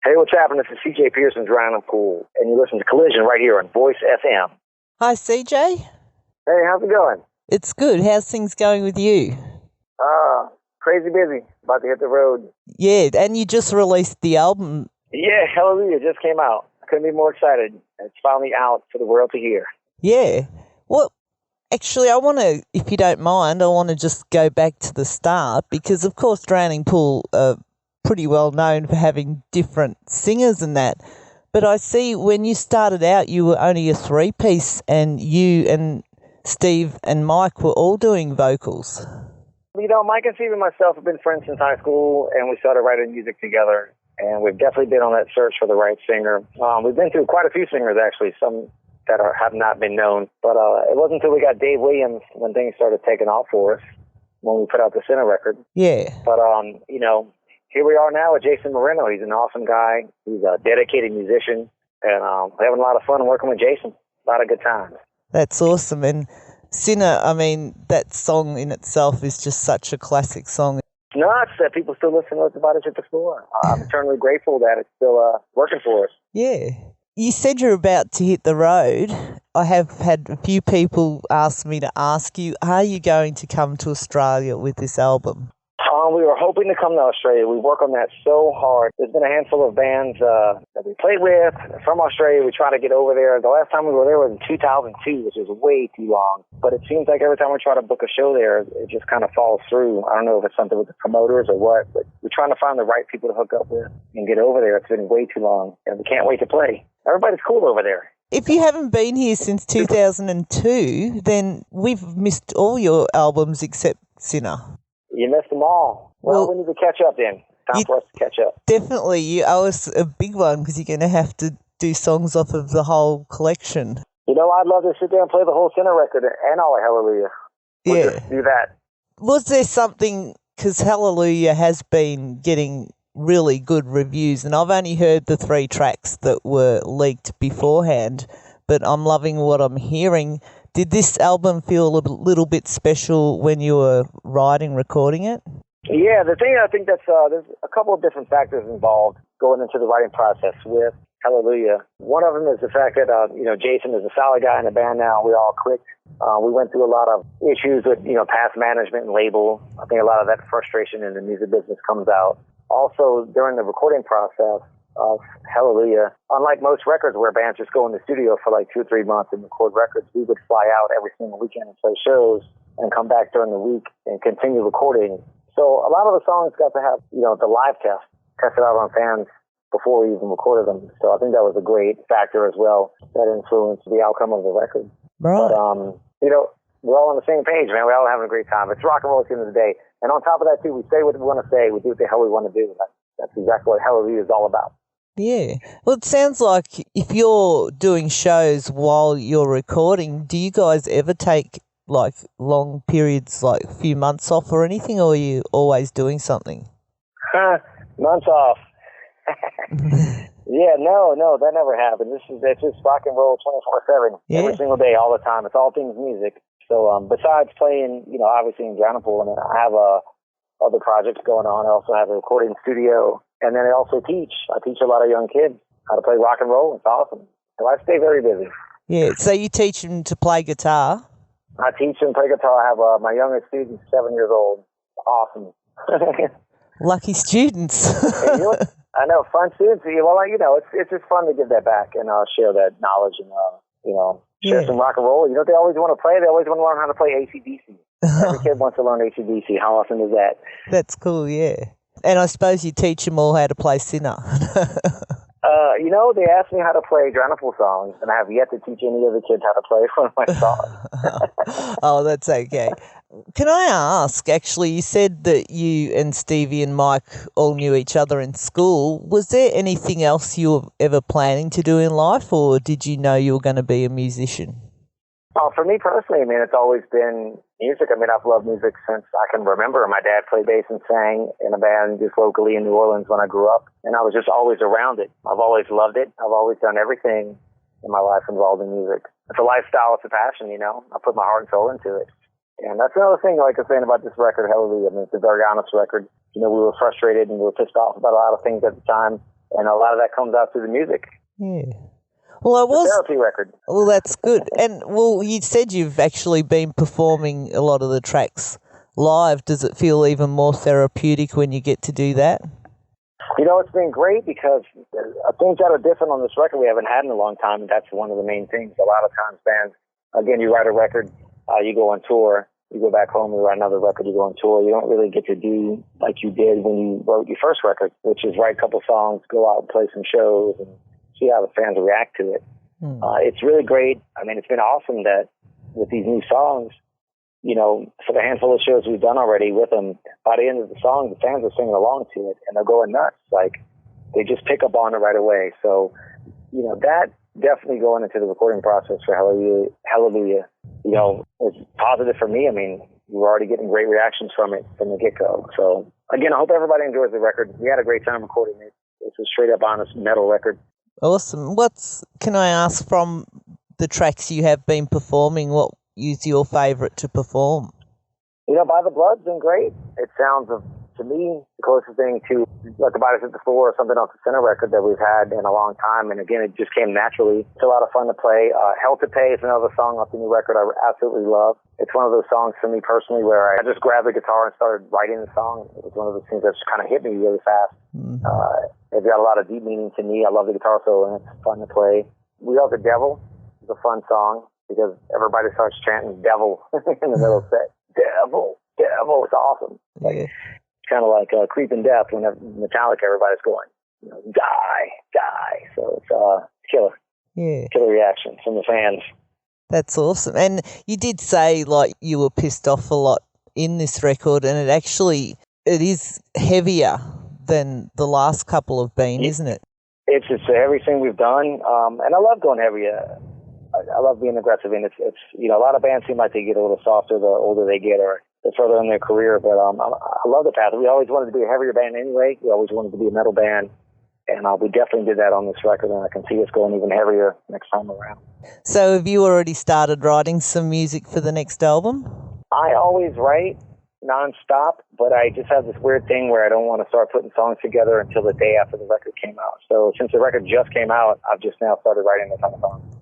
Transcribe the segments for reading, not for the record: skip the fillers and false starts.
Hey, what's happening? This is CJ Pearson's Drowning Pool, and you listen to Collision right here on Voice FM. Hi, CJ. Hey, how's it going? It's good. How's things going with you? Crazy busy. About to hit the road. Yeah, and you just released the album. Yeah, Hellelujah just came out. I couldn't be more excited. It's finally out for the world to hear. Yeah. Well, actually, I want to, if you don't mind, I want to just go back to the start because, of course, Drowning Pool are pretty well known for having different singers and that. But I see when you started out, you were only a three-piece and you and Steve and Mike were all doing vocals. You know, Mike and Steve and myself have been friends since high school, and we started writing music together. And we've definitely been on that search for the right singer. We've been through quite a few singers, actually, some that have not been known. But it wasn't until we got Dave Williams when things started taking off for us, when we put out the Sinner record. Yeah. But, you know, here we are now with Jason Moreno. He's an awesome guy. He's a dedicated musician. And we're having a lot of fun working with Jason. A lot of good times. That's awesome. And Sinner, I mean, that song in itself is just such a classic song. It's nuts that people still listen to us about it at the floor. I'm eternally grateful that it's still working for us. Yeah. You said you're about to hit the road. I have had a few people ask me to ask you, are you going to come to Australia with this album? We were hoping to come to Australia. We work on that so hard. There's been a handful of bands that we played with from Australia. We try to get over there. The last time we were there was in 2002, which is way too long. But it seems like every time we try to book a show there, it just kind of falls through. I don't know if it's something with the promoters or what, but we're trying to find the right people to hook up with and get over there. It's been way too long, and we can't wait to play. Everybody's cool over there. If you haven't been here since 2002, then we've missed all your albums except Sinner. You missed them all. Well, we need to catch up then. Time for us to catch up. Definitely. You owe us a big one because you're going to have to do songs off of the whole collection. You know, I'd love to sit there and play the whole Sinner record and all of Hellelujah. We'll just do that. Was there something, because Hellelujah has been getting really good reviews, and I've only heard the 3 tracks that were leaked beforehand, but I'm loving what I'm hearing. Did this album feel a little bit special when you were recording it? Yeah, the thing I think that's there's a couple of different factors involved going into the writing process with Hellelujah. One of them is the fact that Jason is a solid guy in the band now. We all clicked. We went through a lot of issues with past management and label. I think a lot of that frustration in the music business comes out. Also, during the recording process of Hellelujah, unlike most records where bands just go in the studio for like 2 or 3 months and record records, we would fly out every single weekend and play shows and come back during the week and continue recording. So a lot of the songs got to have, the live tested out on fans before we even recorded them. So I think that was a great factor as well that influenced the outcome of the record. Right. But, we're all on the same page, man. We're all having a great time. It's rock and roll at the end of the day. And on top of that, too, we say what we want to say. We do what the hell we want to do. That's exactly what Hellelujah is all about. Yeah. Well, it sounds like if you're doing shows while you're recording, do you guys ever take like long periods, like a few months off or anything, or are you always doing something? Months off. Yeah, no, that never happened. It's just rock and roll 24/7, every single day, all the time. It's all things music. So besides playing, obviously in Drowning Pool, and I have other projects going on. I also have a recording studio, and then I also teach. I teach a lot of young kids how to play rock and roll. It's awesome. So I stay very busy. Yeah. So you teach them to play guitar? I teach them to play guitar. I have my youngest student, 7 years old. Awesome. Lucky students. I know, fun students. Well, it's just fun to give that back and share that knowledge and, share some rock and roll. They always want to play. They always want to learn how to play AC/DC. Every kid wants to learn AC/DC. How often is that? That's cool, yeah. And I suppose you teach them all how to play Sinner. They asked me how to play Drowning Pool songs, and I have yet to teach any of the kids how to play one of my songs. Oh, that's okay. Can I ask, actually, you said that you and Stevie and Mike all knew each other in school. Was there anything else you were ever planning to do in life, or did you know you were going to be a musician? For me personally, it's always been music. I've loved music since I can remember. My dad played bass and sang in a band just locally in New Orleans when I grew up, and I was just always around it. I've always loved it. I've always done everything in my life involved in music. It's a lifestyle. It's a passion, I put my heart and soul into it. And that's another thing I like to say about this record, Hellelujah. It's a very honest record. We were frustrated and we were pissed off about a lot of things at the time. And a lot of that comes out through the music. Yeah. Well, It's a therapy record. Well, that's good. And, well, you said you've actually been performing a lot of the tracks live. Does it feel even more therapeutic when you get to do that? It's been great because things that are different on this record we haven't had in a long time, and that's one of the main things. A lot of times bands, again, you write a record, you go on tour, you go back home, you write another record, you go on tour. You don't really get to do like you did when you wrote your first record, which is write a couple songs, go out and play some shows, and see how the fans react to it. It's really great. I mean, it's been awesome that with these new songs, for the handful of shows we've done already with them, by the end of the song, the fans are singing along to it, and they're going nuts. Like, they just pick up on it right away. So, that definitely going into the recording process for Hellelujah, was positive for me. I mean, we're already getting great reactions from it from the get-go. So, again, I hope everybody enjoys the record. We had a great time recording it. It's a straight-up honest metal record. Awesome. Can I ask, from the tracks you have been performing, what is your favourite to perform? By the Blood's been great. It sounds, to me, the closest thing to like About Us at the Floor or something off the Center record that we've had in a long time. And again, it just came naturally. It's a lot of fun to play. Hell to Pay is another song off the new record I absolutely love. It's one of those songs for me personally where I just grabbed the guitar and started writing the song. It was one of those things that just kind of hit me really fast. It's got a lot of deep meaning to me. I love the guitar solo, and it's fun to play. We Are the Devil is a fun song because everybody starts chanting devil in the middle of the set. Devil, devil. It's awesome. Like, it's kind of like Creeping Death when Metallica, everybody's going, die, die. So it's killer. Yeah. Killer reaction from the fans. That's awesome. And you did say, like, you were pissed off a lot in this record, and it is heavier than the last couple have been, isn't it? It's everything we've done, and I love going heavier. I love being aggressive, and it's a lot of bands seem like they get a little softer the older they get or the further in their career, but I love the path. We always wanted to be a heavier band anyway. We always wanted to be a metal band, and we definitely did that on this record, and I can see us going even heavier next time around. So have you already started writing some music for the next album? I always write nonstop, but I just have this weird thing where I don't want to start putting songs together until the day after the record came out. So since the record just came out, I've just now started writing a ton of songs.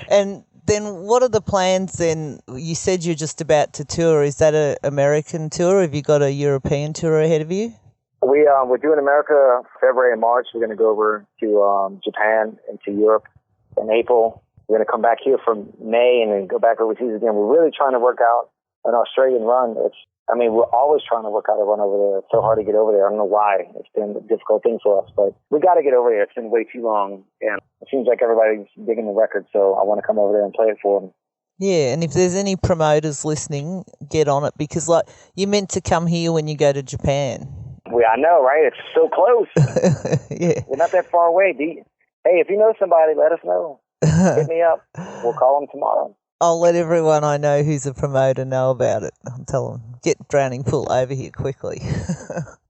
And then what are the plans then? You said you're just about to tour. Is that an American tour? Have you got a European tour ahead of you? We're doing America February and March. We're going to go over to Japan and to Europe in April. We're going to come back here for May and then go back overseas again. We're really trying to work out an Australian run. We're always trying to work out a run over there. It's so hard to get over there. I don't know why. It's been a difficult thing for us, but we got to get over there. It's been way too long, and it seems like everybody's digging the record, so I want to come over there and play it for them. Yeah, and if there's any promoters listening, get on it, because you're meant to come here when you go to Japan. I know, right? It's so close. Yeah. We're not that far away. Hey, if you know somebody, let us know. Hit me up. We'll call them tomorrow. I'll let everyone I know who's a promoter know about it. I'll tell them, get Drowning Pool over here quickly.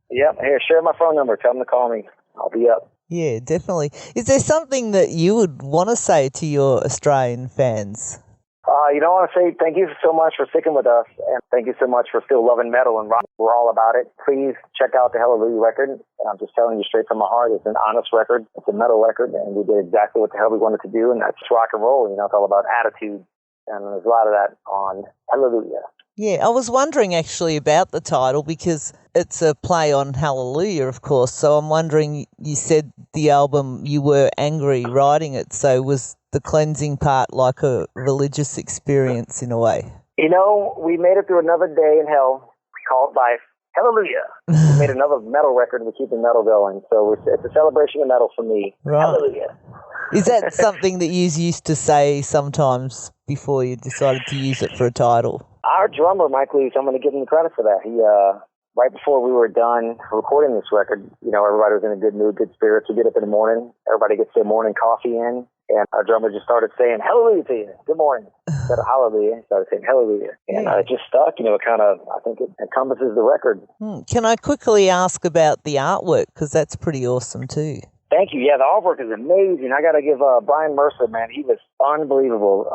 Yep. Here, share my phone number. Tell them to call me. I'll be up. Yeah, definitely. Is there something that you would want to say to your Australian fans? I want to say thank you so much for sticking with us, and thank you so much for still loving metal and rock. We're all about it. Please check out the Hellelujah record. And I'm just telling you straight from my heart, it's an honest record. It's a metal record, and we did exactly what the hell we wanted to do, and that's rock and roll. It's all about attitude, and there's a lot of that on Hellelujah. Yeah, I was wondering actually about the title because it's a play on Hallelujah, of course. So I'm wondering, you said the album, you were angry writing it. So was the cleansing part like a religious experience in a way? We made it through another day in hell called life. Hallelujah. We made another metal record and we're keeping metal going. So it's a celebration of metal for me. Right. Hallelujah. Is that something that you used to say sometimes before you decided to use it for a title? Our drummer, Mike Lees, I'm going to give him the credit for that. He, right before we were done recording this record, everybody was in a good mood, good spirits. We get up in the morning, everybody gets their morning coffee in, and our drummer just started saying, hallelujah to you. Good morning. Instead of hallelujah, he started saying hallelujah. And it just stuck, it kind of, I think it encompasses the record. Can I quickly ask about the artwork? Because that's pretty awesome too. Thank you. Yeah, the artwork is amazing. I got to give Brian Mercer, man, he was unbelievable.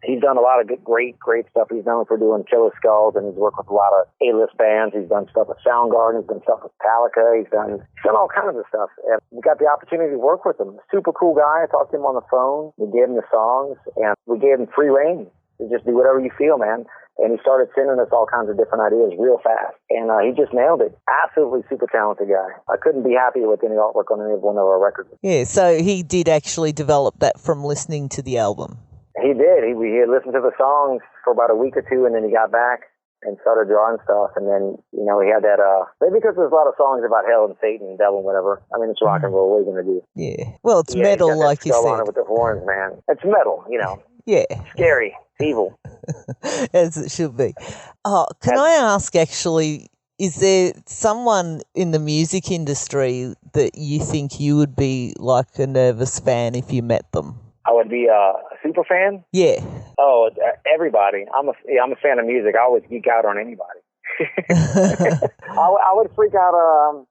He's done a lot of great stuff. He's known for doing Killer Skulls, and he's worked with a lot of A-list bands. He's done stuff with Soundgarden. He's done stuff with Metallica. He's done all kinds of stuff. And we got the opportunity to work with him. Super cool guy. I talked to him on the phone. We gave him the songs, and we gave him free reign to just do whatever you feel, man. And he started sending us all kinds of different ideas real fast. And he just nailed it. Absolutely super talented guy. I couldn't be happier with any artwork on any one of our records. Yeah, so he did actually develop that from listening to the album. He did. He had listened to the songs for about a week or two, and then he got back and started drawing stuff. And then, you know, he had that, maybe because there's a lot of songs about hell and Satan and devil and whatever. I mean, it's rock and roll. What are you going to do? Yeah. Well, it's metal, like you said. On it with the horns, man. It's metal, you know. Yeah. Scary. Evil. As it should be. Oh, can I ask, actually, is there someone in the music industry that you think you would be like a nervous fan if you met them? I would be a super fan? Yeah. Oh, everybody. I'm a fan of music. I always geek out on anybody. I would freak out on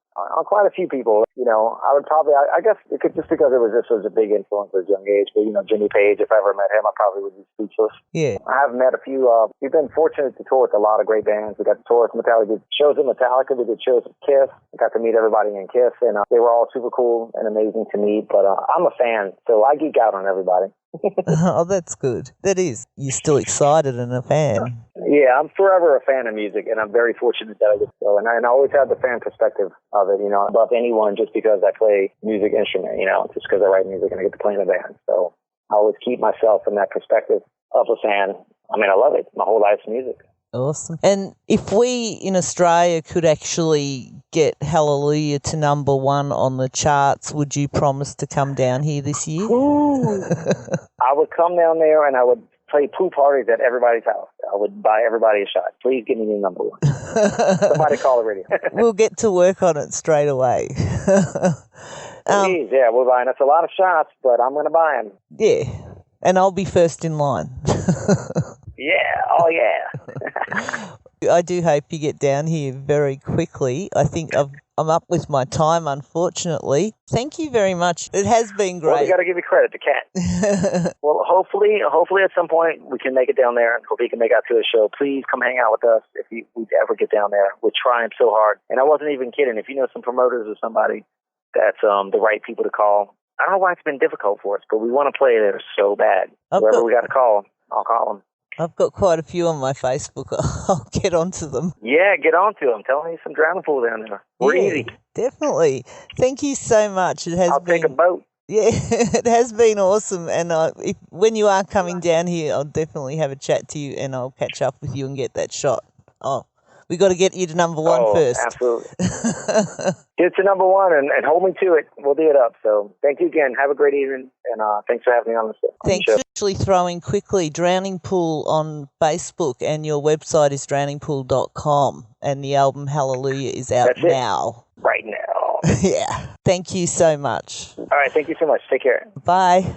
quite a few people. You know, I would probably, I guess it could just because this was a big influence at a young age. But, you know, Jimmy Page, if I ever met him, I probably would be speechless. Yeah. I have met a few, we've been fortunate to tour with a lot of great bands. We got to tour with Metallica, we did shows with Metallica, we did shows with Kiss. We got to meet everybody in Kiss, and they were all super cool and amazing to meet. But I'm a fan, so I geek out on everybody. Oh, that's good. That is. You're still excited and a fan. Yeah, I'm forever a fan of music, and I'm very fortunate that I get to go. And I always have the fan perspective of it, you know, above anyone just because I play music instrument, you know, just because I write music and I get to play in a band. So I always keep myself in that perspective of a fan. I mean, I love it. My whole life's music. Awesome. And if we in Australia could actually get Hellelujah to number 1 on the charts, would you promise to come down here this year? Ooh. I would come down there and I would play pool parties at everybody's house. I would buy everybody a shot. Please give me the number 1. Somebody call the radio. We'll get to work on it straight away. Please, yeah, we're buying us a lot of shots, but I'm going to buy them. Yeah, and I'll be first in line. Yeah, oh yeah. I do hope you get down here very quickly. I think I'm up with my time, unfortunately. Thank you very much. It has been great. Well, we got to give you credit to Cat. Well, hopefully at some point we can make it down there and hope he can make it out to a show. Please come hang out with us if we ever get down there. We're trying so hard. And I wasn't even kidding. If you know some promoters or somebody that's the right people to call, I don't know why it's been difficult for us, but we want to play there so bad. Whoever we got to call, I'll call them. I've got quite a few on my Facebook. I'll get onto them. Yeah, get onto them. Tell me some drowning pool down there. We're easy. Definitely. Thank you so much. I'll take a boat. Yeah, it has been awesome. And when you are coming down here, I'll definitely have a chat to you and I'll catch up with you and get that shot. Oh, we got to get you to number 1 first. Absolutely. Get to number 1 and hold me to it. We'll do it up. So thank you again. Have a great evening. And thanks for having me on the show. Thanks. Actually throwing quickly, Drowning Pool on Facebook, and your website is drowningpool.com, and the album Hellelujah is out now. Right now. Yeah. Thank you so much. All right. Thank you so much. Take care. Bye.